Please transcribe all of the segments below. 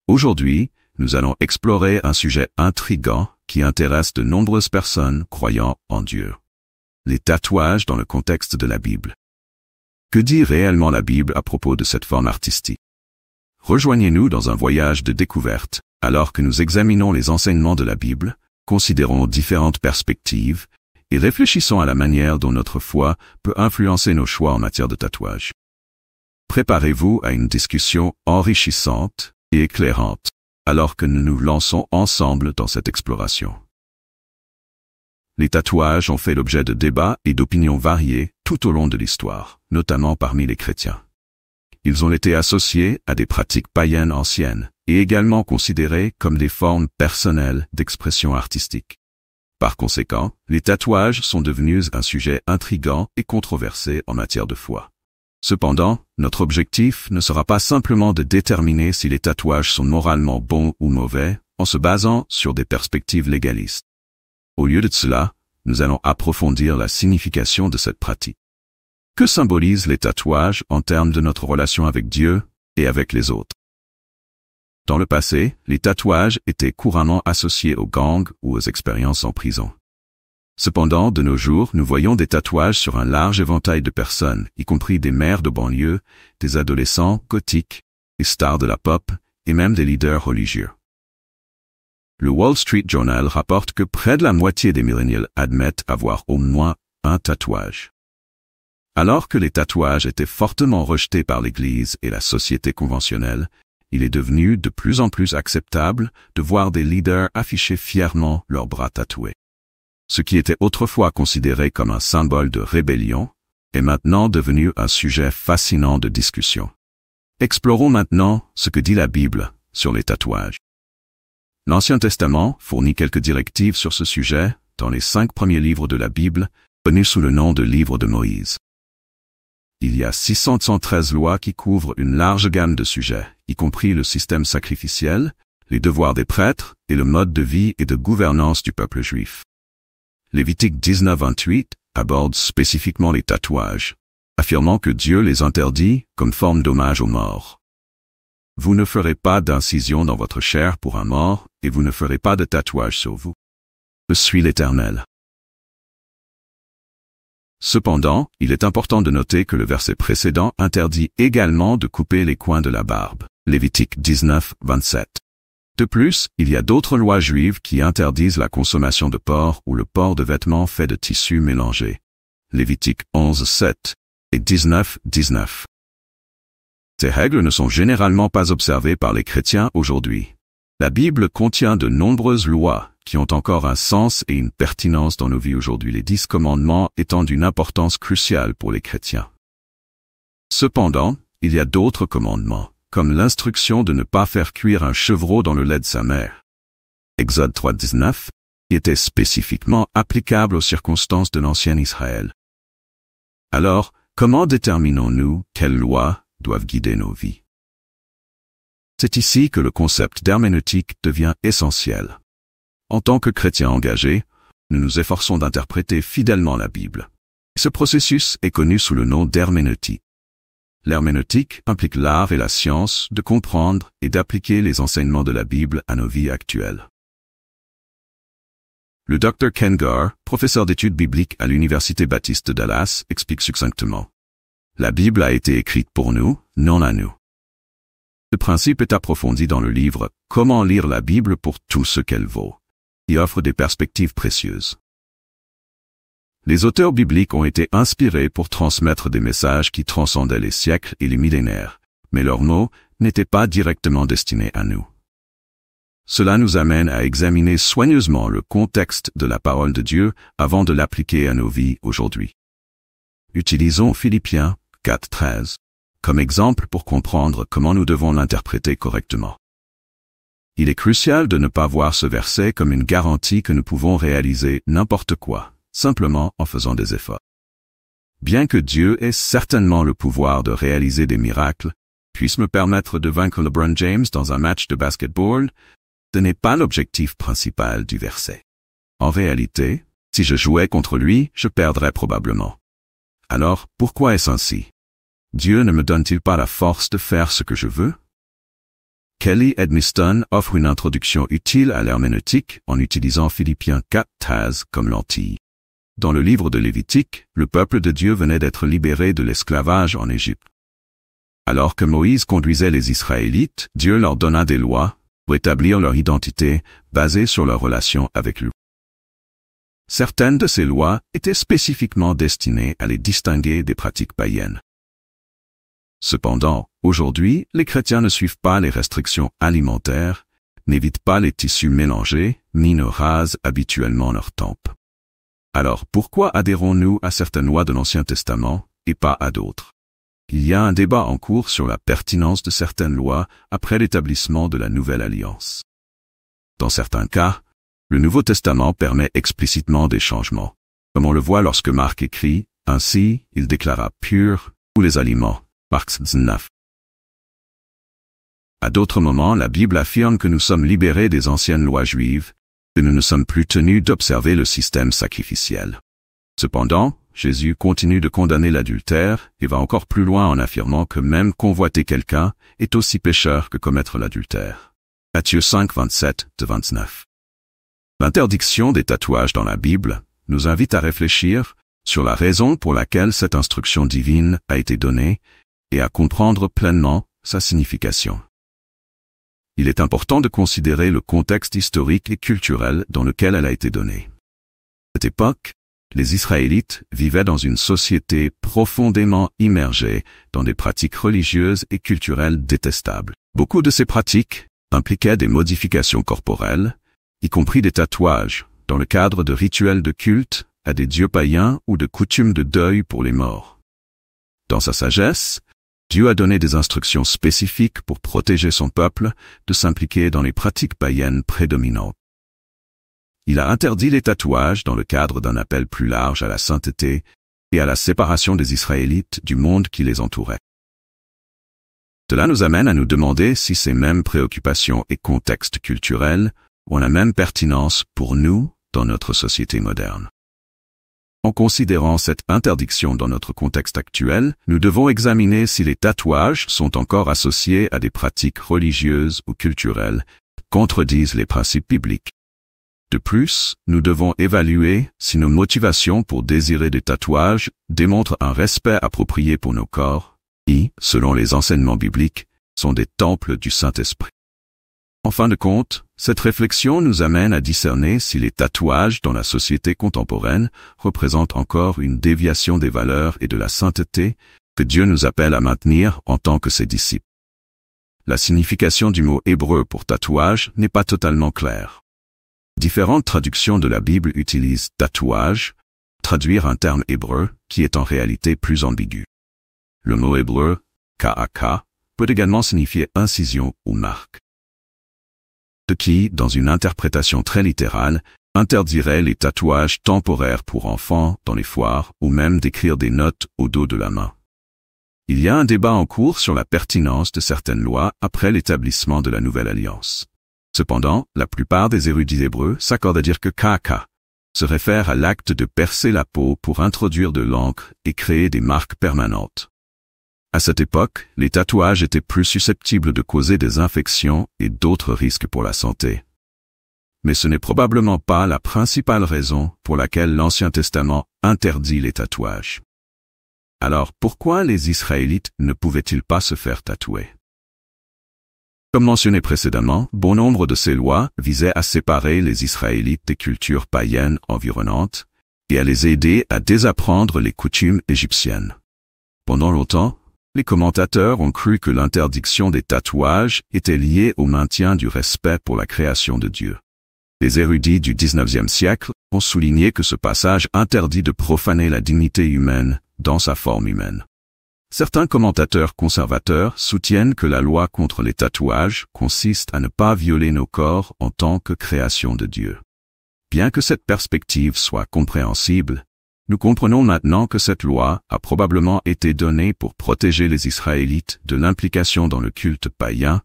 Aujourd'hui, nous allons explorer un sujet intriguant qui intéresse de nombreuses personnes croyant en Dieu. Les tatouages dans le contexte de la Bible. Que dit réellement la Bible à propos de cette forme artistique? Rejoignez-nous dans un voyage de découverte, alors que nous examinons les enseignements de la Bible, considérons différentes perspectives, et réfléchissons à la manière dont notre foi peut influencer nos choix en matière de tatouage. Préparez-vous à une discussion enrichissante et éclairante, alors que nous nous lançons ensemble dans cette exploration. Les tatouages ont fait l'objet de débats et d'opinions variées tout au long de l'histoire, notamment parmi les chrétiens. Ils ont été associés à des pratiques païennes anciennes et également considérés comme des formes personnelles d'expression artistique. Par conséquent, les tatouages sont devenus un sujet intrigant et controversé en matière de foi. Cependant, notre objectif ne sera pas simplement de déterminer si les tatouages sont moralement bons ou mauvais en se basant sur des perspectives légalistes. Au lieu de cela, nous allons approfondir la signification de cette pratique. Que symbolisent les tatouages en termes de notre relation avec Dieu et avec les autres? Dans le passé, les tatouages étaient couramment associés aux gangs ou aux expériences en prison. Cependant, de nos jours, nous voyons des tatouages sur un large éventail de personnes, y compris des maires de banlieue, des adolescents gothiques, des stars de la pop et même des leaders religieux. Le Wall Street Journal rapporte que près de la moitié des millennials admettent avoir au moins un tatouage. Alors que les tatouages étaient fortement rejetés par l'Église et la société conventionnelle, il est devenu de plus en plus acceptable de voir des leaders afficher fièrement leurs bras tatoués. Ce qui était autrefois considéré comme un symbole de rébellion est maintenant devenu un sujet fascinant de discussion. Explorons maintenant ce que dit la Bible sur les tatouages. L'Ancien Testament fournit quelques directives sur ce sujet dans les 5 premiers livres de la Bible, connus sous le nom de livre de Moïse. Il y a 613 lois qui couvrent une large gamme de sujets, y compris le système sacrificiel, les devoirs des prêtres et le mode de vie et de gouvernance du peuple juif. Lévitique 19:28 aborde spécifiquement les tatouages, affirmant que Dieu les interdit comme forme d'hommage aux morts. Vous ne ferez pas d'incision dans votre chair pour un mort, et vous ne ferez pas de tatouage sur vous. Je suis l'Éternel. Cependant, il est important de noter que le verset précédent interdit également de couper les coins de la barbe. Lévitique 19:27. De plus, il y a d'autres lois juives qui interdisent la consommation de porc ou le port de vêtements faits de tissus mélangés. Lévitique 11:7 et 19:19. Ces règles ne sont généralement pas observées par les chrétiens aujourd'hui. La Bible contient de nombreuses lois qui ont encore un sens et une pertinence dans nos vies aujourd'hui, les 10 commandements étant d'une importance cruciale pour les chrétiens. Cependant, il y a d'autres commandements, comme l'instruction de ne pas faire cuire un chevreau dans le lait de sa mère. Exode 3:19, qui était spécifiquement applicable aux circonstances de l'ancien Israël. Alors, comment déterminons-nous quelles lois doivent guider nos vies? C'est ici que le concept d'herméneutique devient essentiel. En tant que chrétiens engagés, nous nous efforçons d'interpréter fidèlement la Bible. Ce processus est connu sous le nom d'herméneutique. L'herméneutique implique l'art et la science de comprendre et d'appliquer les enseignements de la Bible à nos vies actuelles. Le Dr. Ken Gare, professeur d'études bibliques à l'Université baptiste de Dallas, explique succinctement. La Bible a été écrite pour nous, non à nous. Ce principe est approfondi dans le livre « Comment lire la Bible pour tout ce qu'elle vaut », qui offre des perspectives précieuses. Les auteurs bibliques ont été inspirés pour transmettre des messages qui transcendaient les siècles et les millénaires, mais leurs mots n'étaient pas directement destinés à nous. Cela nous amène à examiner soigneusement le contexte de la parole de Dieu avant de l'appliquer à nos vies aujourd'hui. Utilisons Philippiens 4:13 comme exemple pour comprendre comment nous devons l'interpréter correctement. Il est crucial de ne pas voir ce verset comme une garantie que nous pouvons réaliser n'importe quoi, simplement en faisant des efforts. Bien que Dieu ait certainement le pouvoir de réaliser des miracles, puisse me permettre de vaincre LeBron James dans un match de basketball, ce n'est pas l'objectif principal du verset. En réalité, si je jouais contre lui, je perdrais probablement. Alors, pourquoi est-ce ainsi? Dieu ne me donne-t-il pas la force de faire ce que je veux? Kelly Edmiston offre une introduction utile à l'herméneutique en utilisant Philippiens 4:13 comme lentille. Dans le livre de Lévitique, le peuple de Dieu venait d'être libéré de l'esclavage en Égypte. Alors que Moïse conduisait les Israélites, Dieu leur donna des lois pour établir leur identité basée sur leur relation avec lui. Certaines de ces lois étaient spécifiquement destinées à les distinguer des pratiques païennes. Cependant, aujourd'hui, les chrétiens ne suivent pas les restrictions alimentaires, n'évitent pas les tissus mélangés, ni ne rasent habituellement leurs tempes. Alors pourquoi adhérons-nous à certaines lois de l'Ancien Testament et pas à d'autres? Il y a un débat en cours sur la pertinence de certaines lois après l'établissement de la Nouvelle Alliance. Dans certains cas, le Nouveau Testament permet explicitement des changements, comme on le voit lorsque Marc écrit « Ainsi, il déclara pur tous les aliments ». Marc 9. À d'autres moments, la Bible affirme que nous sommes libérés des anciennes lois juives, que nous ne sommes plus tenus d'observer le système sacrificiel. Cependant, Jésus continue de condamner l'adultère et va encore plus loin en affirmant que même convoiter quelqu'un est aussi pécheur que commettre l'adultère. Matthieu 5, 27-29. L'interdiction des tatouages dans la Bible nous invite à réfléchir sur la raison pour laquelle cette instruction divine a été donnée et à comprendre pleinement sa signification. Il est important de considérer le contexte historique et culturel dans lequel elle a été donnée. À cette époque, les Israélites vivaient dans une société profondément immergée dans des pratiques religieuses et culturelles détestables. Beaucoup de ces pratiques impliquaient des modifications corporelles, y compris des tatouages, dans le cadre de rituels de culte à des dieux païens ou de coutumes de deuil pour les morts. Dans sa sagesse, Dieu a donné des instructions spécifiques pour protéger son peuple de s'impliquer dans les pratiques païennes prédominantes. Il a interdit les tatouages dans le cadre d'un appel plus large à la sainteté et à la séparation des Israélites du monde qui les entourait. Cela nous amène à nous demander si ces mêmes préoccupations et contextes culturels ont la même pertinence pour nous dans notre société moderne. En considérant cette interdiction dans notre contexte actuel, nous devons examiner si les tatouages sont encore associés à des pratiques religieuses ou culturelles qui contredisent les principes bibliques. De plus, nous devons évaluer si nos motivations pour désirer des tatouages démontrent un respect approprié pour nos corps, qui, selon les enseignements bibliques, sont des temples du Saint-Esprit. En fin de compte, cette réflexion nous amène à discerner si les tatouages dans la société contemporaine représentent encore une déviation des valeurs et de la sainteté que Dieu nous appelle à maintenir en tant que ses disciples. La signification du mot hébreu pour tatouage n'est pas totalement claire. Différentes traductions de la Bible utilisent tatouage, traduire un terme hébreu qui est en réalité plus ambigu. Le mot hébreu, ka'aka, peut également signifier incision ou marque. Ce qui, dans une interprétation très littérale, interdirait les tatouages temporaires pour enfants dans les foires ou même d'écrire des notes au dos de la main. Il y a un débat en cours sur la pertinence de certaines lois après l'établissement de la Nouvelle Alliance. Cependant, la plupart des érudits hébreux s'accordent à dire que ka'aka se réfère à l'acte de percer la peau pour introduire de l'encre et créer des marques permanentes. À cette époque, les tatouages étaient plus susceptibles de causer des infections et d'autres risques pour la santé. Mais ce n'est probablement pas la principale raison pour laquelle l'Ancien Testament interdit les tatouages. Alors pourquoi les Israélites ne pouvaient-ils pas se faire tatouer? Comme mentionné précédemment, bon nombre de ces lois visaient à séparer les Israélites des cultures païennes environnantes et à les aider à désapprendre les coutumes égyptiennes. Pendant longtemps, les commentateurs ont cru que l'interdiction des tatouages était liée au maintien du respect pour la création de Dieu. Les érudits du XIXe siècle ont souligné que ce passage interdit de profaner la dignité humaine dans sa forme humaine. Certains commentateurs conservateurs soutiennent que la loi contre les tatouages consiste à ne pas violer nos corps en tant que création de Dieu. Bien que cette perspective soit compréhensible, nous comprenons maintenant que cette loi a probablement été donnée pour protéger les Israélites de l'implication dans le culte païen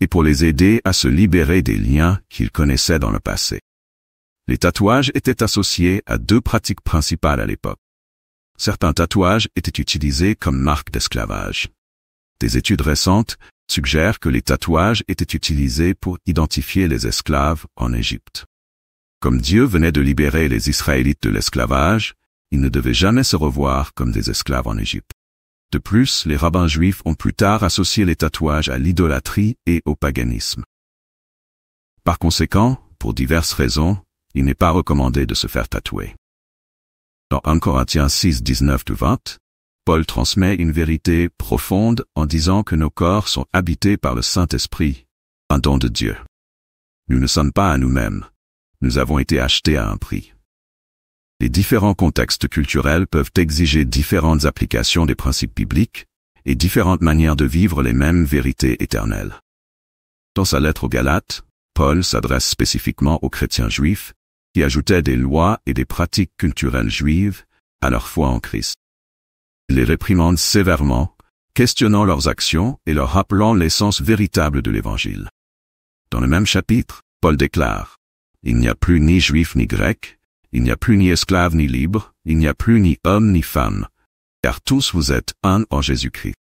et pour les aider à se libérer des liens qu'ils connaissaient dans le passé. Les tatouages étaient associés à deux pratiques principales à l'époque. Certains tatouages étaient utilisés comme marque d'esclavage. Des études récentes suggère que les tatouages étaient utilisés pour identifier les esclaves en Égypte. Comme Dieu venait de libérer les Israélites de l'esclavage, ils ne devaient jamais se revoir comme des esclaves en Égypte. De plus, les rabbins juifs ont plus tard associé les tatouages à l'idolâtrie et au paganisme. Par conséquent, pour diverses raisons, il n'est pas recommandé de se faire tatouer. Dans 1 Corinthiens 6, 19-20, Paul transmet une vérité profonde en disant que nos corps sont habités par le Saint-Esprit, un don de Dieu. Nous ne sommes pas à nous-mêmes. Nous avons été achetés à un prix. Les différents contextes culturels peuvent exiger différentes applications des principes bibliques et différentes manières de vivre les mêmes vérités éternelles. Dans sa lettre aux Galates, Paul s'adresse spécifiquement aux chrétiens juifs qui ajoutaient des lois et des pratiques culturelles juives à leur foi en Christ. Il les réprimande sévèrement, questionnant leurs actions et leur rappelant l'essence véritable de l'Évangile. Dans le même chapitre, Paul déclare « Il n'y a plus ni juif ni grec, il n'y a plus ni esclave ni libre, il n'y a plus ni homme ni femme, car tous vous êtes un en Jésus-Christ. »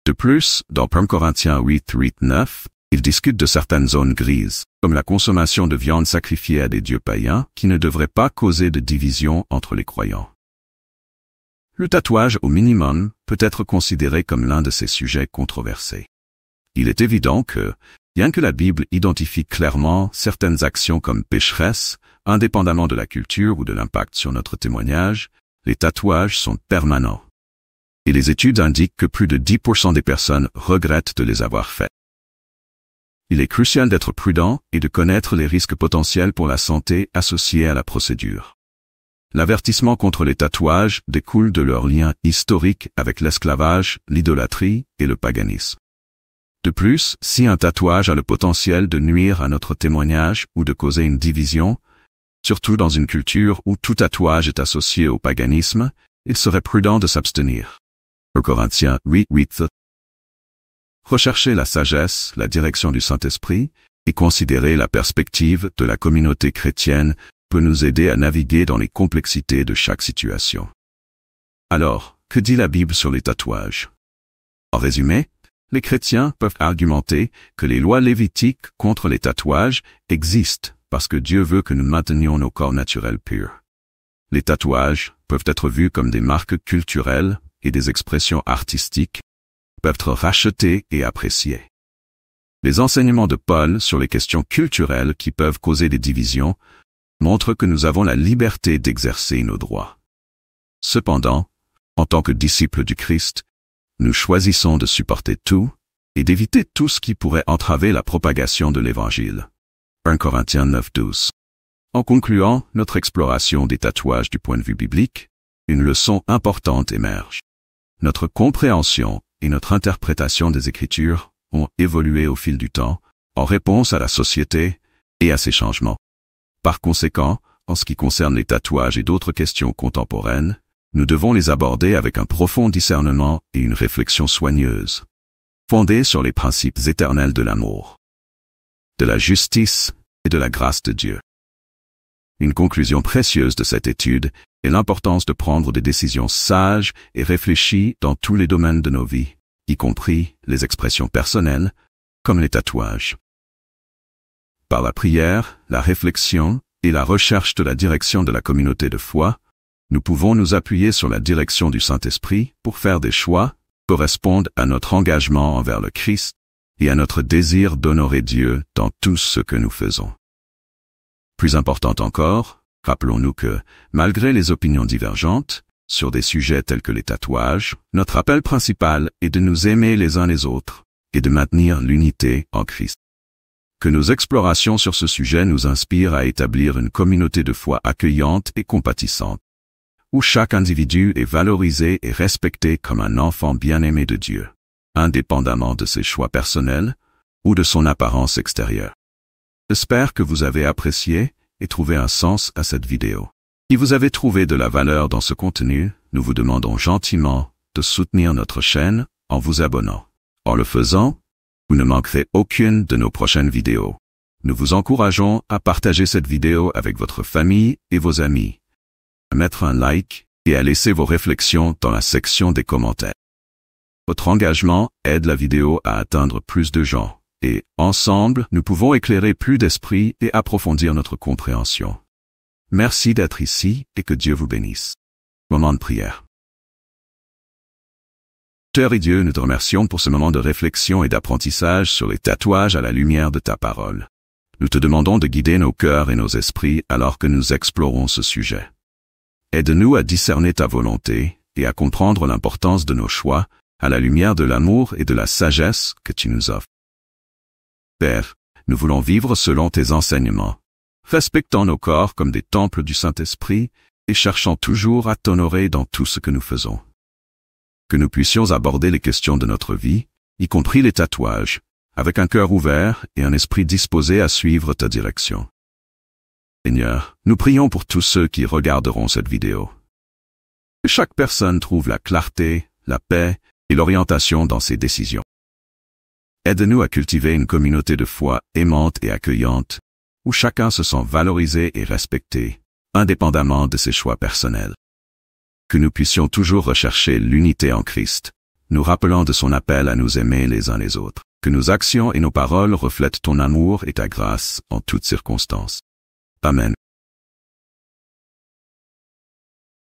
De plus, dans 1 Corinthiens 8, 9, il discute de certaines zones grises, comme la consommation de viande sacrifiée à des dieux païens qui ne devraient pas causer de division entre les croyants. Le tatouage, au minimum, peut être considéré comme l'un de ces sujets controversés. Il est évident que, bien que la Bible identifie clairement certaines actions comme pécheresses, indépendamment de la culture ou de l'impact sur notre témoignage, les tatouages sont permanents. Et les études indiquent que plus de 10% des personnes regrettent de les avoir faits. Il est crucial d'être prudent et de connaître les risques potentiels pour la santé associés à la procédure. L'avertissement contre les tatouages découle de leur lien historique avec l'esclavage, l'idolâtrie et le paganisme. De plus, si un tatouage a le potentiel de nuire à notre témoignage ou de causer une division, surtout dans une culture où tout tatouage est associé au paganisme, il serait prudent de s'abstenir. 1 Corinthiens 8, 8. Rechercher la sagesse, la direction du Saint-Esprit, et considérer la perspective de la communauté chrétienne peut nous aider à naviguer dans les complexités de chaque situation. Alors, que dit la Bible sur les tatouages? En résumé, les chrétiens peuvent argumenter que les lois lévitiques contre les tatouages existent parce que Dieu veut que nous maintenions nos corps naturels purs. Les tatouages peuvent être vus comme des marques culturelles et des expressions artistiques, peuvent être rachetés et appréciés. Les enseignements de Paul sur les questions culturelles qui peuvent causer des divisions montrent que nous avons la liberté d'exercer nos droits. Cependant, en tant que disciples du Christ, nous choisissons de supporter tout et d'éviter tout ce qui pourrait entraver la propagation de l'Évangile. 1 Corinthiens 9, 12. En concluant notre exploration des tatouages du point de vue biblique, une leçon importante émerge. Notre compréhension et notre interprétation des Écritures ont évolué au fil du temps, en réponse à la société et à ses changements. Par conséquent, en ce qui concerne les tatouages et d'autres questions contemporaines, nous devons les aborder avec un profond discernement et une réflexion soigneuse, fondée sur les principes éternels de l'amour, de la justice et de la grâce de Dieu. Une conclusion précieuse de cette étude est l'importance de prendre des décisions sages et réfléchies dans tous les domaines de nos vies, y compris les expressions personnelles, comme les tatouages. Par la prière, la réflexion et la recherche de la direction de la communauté de foi, nous pouvons nous appuyer sur la direction du Saint-Esprit pour faire des choix qui correspondent à notre engagement envers le Christ et à notre désir d'honorer Dieu dans tout ce que nous faisons. Plus important encore, rappelons-nous que, malgré les opinions divergentes, sur des sujets tels que les tatouages, notre appel principal est de nous aimer les uns les autres et de maintenir l'unité en Christ. Que nos explorations sur ce sujet nous inspirent à établir une communauté de foi accueillante et compatissante, où chaque individu est valorisé et respecté comme un enfant bien-aimé de Dieu, indépendamment de ses choix personnels ou de son apparence extérieure. J'espère que vous avez apprécié et trouvé un sens à cette vidéo. Si vous avez trouvé de la valeur dans ce contenu, nous vous demandons gentiment de soutenir notre chaîne en vous abonnant. En le faisant, vous ne manquerez aucune de nos prochaines vidéos. Nous vous encourageons à partager cette vidéo avec votre famille et vos amis, à mettre un like et à laisser vos réflexions dans la section des commentaires. Votre engagement aide la vidéo à atteindre plus de gens, et, ensemble, nous pouvons éclairer plus d'esprits et approfondir notre compréhension. Merci d'être ici et que Dieu vous bénisse. Moment de prière. Père et Dieu, nous te remercions pour ce moment de réflexion et d'apprentissage sur les tatouages à la lumière de ta parole. Nous te demandons de guider nos cœurs et nos esprits alors que nous explorons ce sujet. Aide-nous à discerner ta volonté et à comprendre l'importance de nos choix à la lumière de l'amour et de la sagesse que tu nous offres. Père, nous voulons vivre selon tes enseignements, respectant nos corps comme des temples du Saint-Esprit et cherchant toujours à t'honorer dans tout ce que nous faisons. Que nous puissions aborder les questions de notre vie, y compris les tatouages, avec un cœur ouvert et un esprit disposé à suivre ta direction. Seigneur, nous prions pour tous ceux qui regarderont cette vidéo. Que chaque personne trouve la clarté, la paix et l'orientation dans ses décisions. Aide-nous à cultiver une communauté de foi aimante et accueillante, où chacun se sent valorisé et respecté, indépendamment de ses choix personnels. Que nous puissions toujours rechercher l'unité en Christ, nous rappelant de son appel à nous aimer les uns les autres. Que nos actions et nos paroles reflètent ton amour et ta grâce en toutes circonstances. Amen.